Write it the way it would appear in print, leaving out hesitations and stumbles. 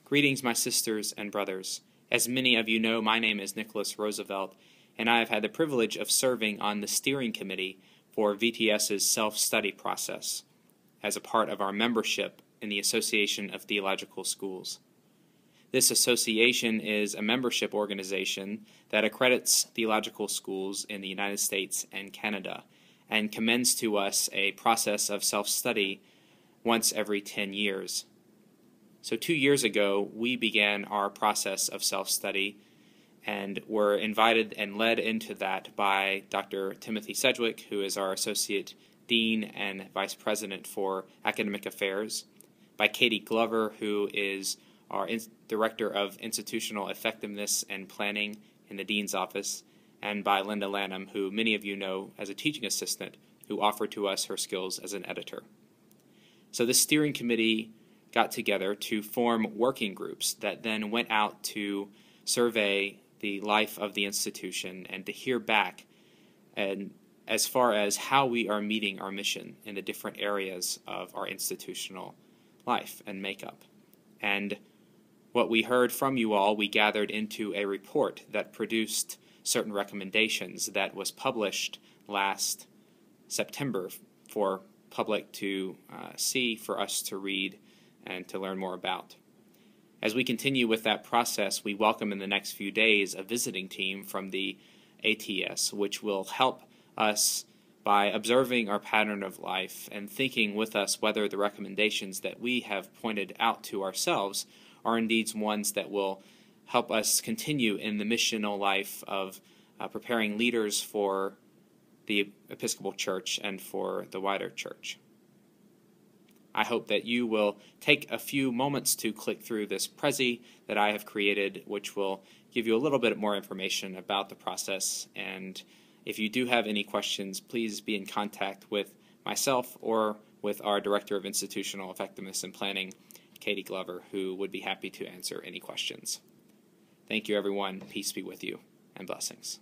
Greetings, my sisters and brothers. As many of you know, my name is Nicholas Roosevelt, and I have had the privilege of serving on the steering committee for VTS's self-study process as a part of our membership in the Association of Theological Schools. This association is a membership organization that accredits theological schools in the United States and Canada and commends to us a process of self-study once every 10 years. So 2 years ago, we began our process of self-study and were invited and led into that by Dr. Timothy Sedgwick, who is our Associate Dean and Vice President for Academic Affairs, by Katie Glover, who is our Director of Institutional Effectiveness and Planning in the Dean's Office, and by Linda Lanham, who many of you know as a teaching assistant, who offered to us her skills as an editor. So this steering committee got together to form working groups that then went out to survey the life of the institution and to hear back and as far as how we are meeting our mission in the different areas of our institutional life and makeup. And what we heard from you all, we gathered into a report that produced certain recommendations that was published last September for public to see, for us to read and to learn more about. As we continue with that process, we welcome in the next few days a visiting team from the ATS, which will help us by observing our pattern of life and thinking with us whether the recommendations that we have pointed out to ourselves are indeed ones that will help us continue in the missional life of preparing leaders for the Episcopal Church and for the wider church. I hope that you will take a few moments to click through this Prezi that I have created, which will give you a little bit more information about the process. And if you do have any questions, please be in contact with myself or with our Director of Institutional Effectiveness and Planning, Katie Glover, who would be happy to answer any questions. Thank you, everyone. Peace be with you, and blessings.